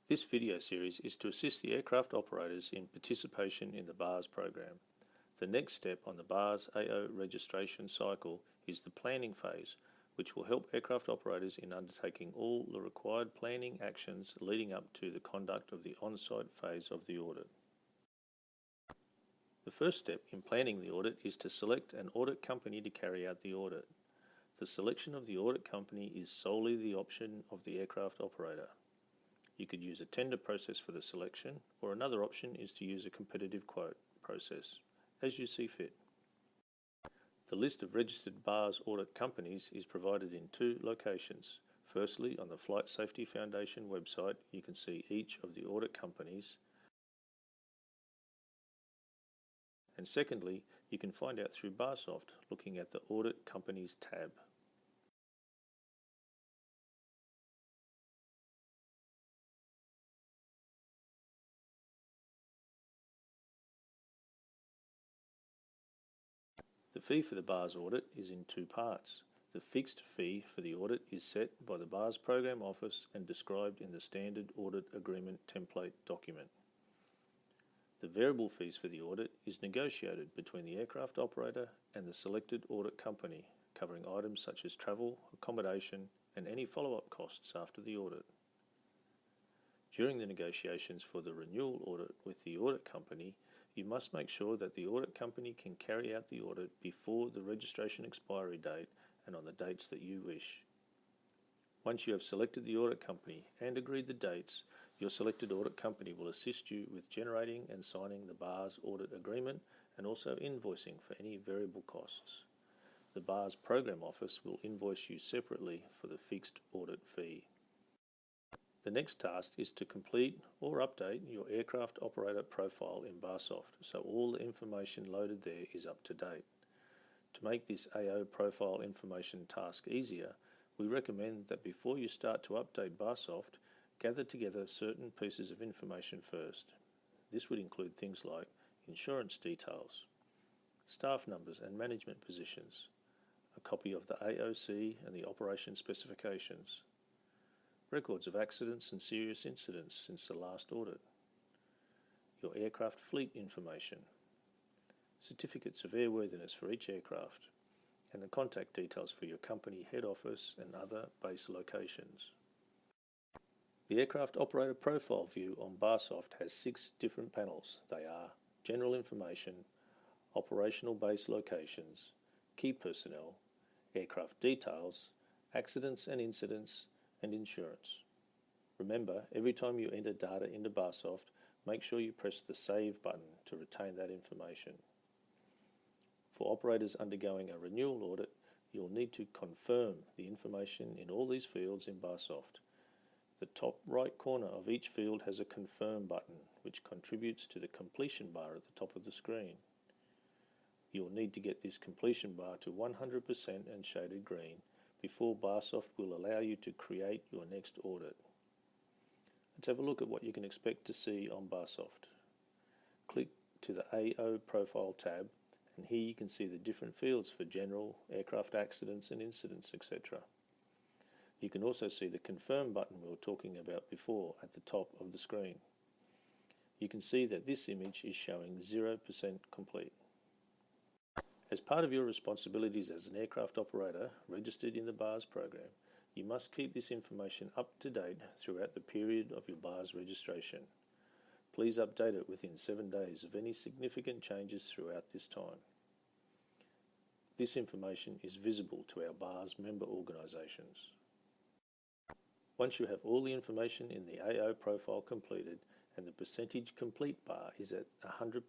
This video series is to assist the aircraft operators in participation in the BARS program. The next step on the BARS AO registration cycle is the planning phase, which will help aircraft operators in undertaking all the required planning actions leading up to the conduct of the on-site phase of the audit. The first step in planning the audit is to select an audit company to carry out the audit. The selection of the audit company is solely the option of the aircraft operator. You could use a tender process for the selection, or another option is to use a competitive quote process, as you see fit. The list of registered BARS audit companies is provided in two locations. Firstly, on the Flight Safety Foundation website, you can see each of the audit companies. And secondly, you can find out through BARSoft looking at the Audit Companies tab. The fee for the BARS audit is in two parts. The fixed fee for the audit is set by the BARS Program Office and described in the Standard Audit Agreement template document. The variable fees for the audit is negotiated between the aircraft operator and the selected audit company, covering items such as travel, accommodation, and any follow-up costs after the audit. During the negotiations for the renewal audit with the audit company, you must make sure that the audit company can carry out the audit before the registration expiry date and on the dates that you wish. Once you have selected the audit company and agreed the dates, your selected audit company will assist you with generating and signing the BARS audit agreement and also invoicing for any variable costs. The BARS Program Office will invoice you separately for the fixed audit fee. The next task is to complete or update your aircraft operator profile in BARSoft so all the information loaded there is up to date. To make this AO profile information task easier, we recommend that before you start to update BARSoft, gather together certain pieces of information first. This would include things like insurance details, staff numbers and management positions, a copy of the AOC and the operation specifications, records of accidents and serious incidents since the last audit, your aircraft fleet information, certificates of airworthiness for each aircraft, and the contact details for your company head office and other base locations. The aircraft operator profile view on BARSoft has 6 different panels. They are general information, operational base locations, key personnel, aircraft details, accidents and incidents, and insurance. Remember, every time you enter data into BARSoft, make sure you press the Save button to retain that information. For operators undergoing a renewal audit, you'll need to confirm the information in all these fields in BARSoft. The top right corner of each field has a Confirm button, which contributes to the completion bar at the top of the screen. You'll need to get this completion bar to 100% and shaded green before BARSoft will allow you to create your next audit. Let's have a look at what you can expect to see on BARSoft. Click to the AO Profile tab, and here you can see the different fields for general, aircraft accidents and incidents, etc. You can also see the Confirm button we were talking about before at the top of the screen. You can see that this image is showing 0% complete. As part of your responsibilities as an aircraft operator registered in the BARS program, you must keep this information up to date throughout the period of your BARS registration. Please update it within 7 days of any significant changes throughout this time. This information is visible to our BARS member organisations. Once you have all the information in the AO profile completed and the percentage complete bar is at 100%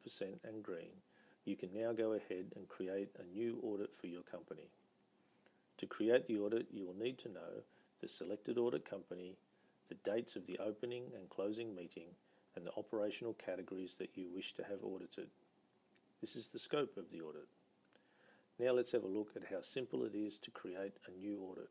and green, you can now go ahead and create a new audit for your company. To create the audit, you will need to know the selected audit company, the dates of the opening and closing meeting, and the operational categories that you wish to have audited. This is the scope of the audit. Now let's have a look at how simple it is to create a new audit.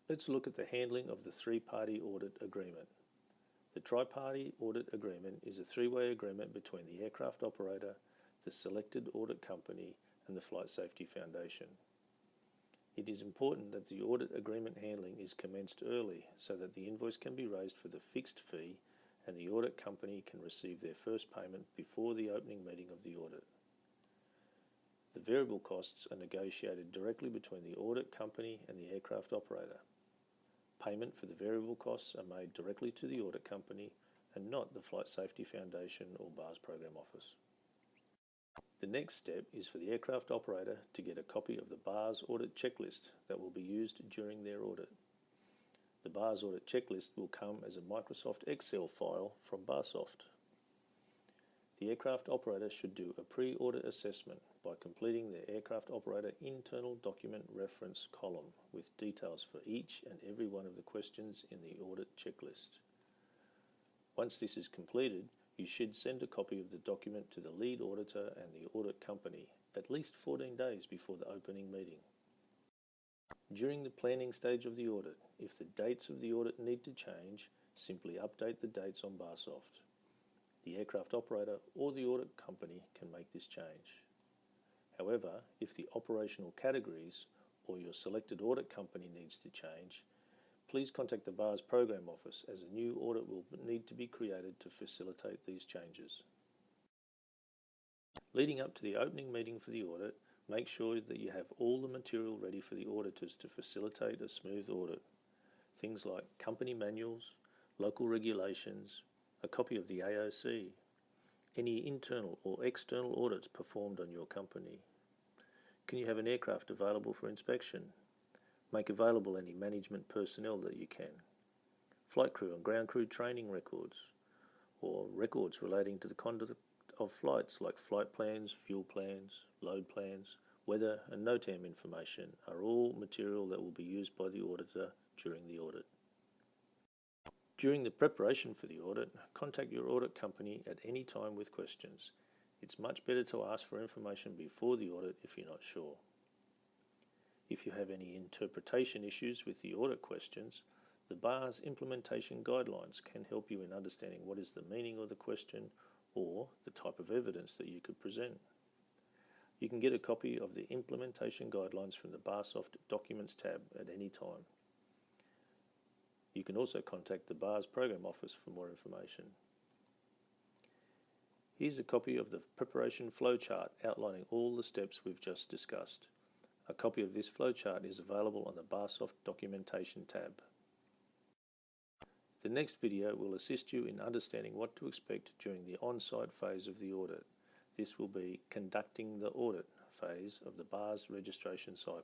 Let's look at the handling of the three-party audit agreement. The tri-party audit agreement is a three-way agreement between the aircraft operator, the selected audit company, and the Flight Safety Foundation. It is important that the audit agreement handling is commenced early so that the invoice can be raised for the fixed fee and the audit company can receive their first payment before the opening meeting of the audit. The variable costs are negotiated directly between the audit company and the aircraft operator. Payment for the variable costs are made directly to the audit company and not the Flight Safety Foundation or BARS Program Office. The next step is for the aircraft operator to get a copy of the BARS audit checklist that will be used during their audit. The BARS audit checklist will come as a Microsoft Excel file from BARSoft. The aircraft operator should do a pre-audit assessment by completing the aircraft operator internal document reference column with details for each and every one of the questions in the audit checklist. Once this is completed, you should send a copy of the document to the lead auditor and the audit company at least 14 days before the opening meeting. During the planning stage of the audit, if the dates of the audit need to change, simply update the dates on BARSoft. The aircraft operator or the audit company can make this change. However, if the operational categories or your selected audit company needs to change, please contact the BARS Program Office as a new audit will need to be created to facilitate these changes. Leading up to the opening meeting for the audit, make sure that you have all the material ready for the auditors to facilitate a smooth audit. Things like company manuals, local regulations, a copy of the AOC, any internal or external audits performed on your company. Can you have an aircraft available for inspection? Make available any management personnel that you can. Flight crew and ground crew training records, or records relating to the conduct of flights like flight plans, fuel plans, load plans, weather and NOTAM information are all material that will be used by the auditor during the audit. During the preparation for the audit, contact your audit company at any time with questions. It's much better to ask for information before the audit if you're not sure. If you have any interpretation issues with the audit questions, the BARS implementation guidelines can help you in understanding what is the meaning of the question or the type of evidence that you could present. You can get a copy of the implementation guidelines from the BARSoft Documents tab at any time. You can also contact the BARS Program Office for more information. Here's a copy of the preparation flowchart outlining all the steps we've just discussed. A copy of this flowchart is available on the BARSoft Documentation tab. The next video will assist you in understanding what to expect during the on-site phase of the audit. This will be conducting the audit phase of the BARS registration cycle.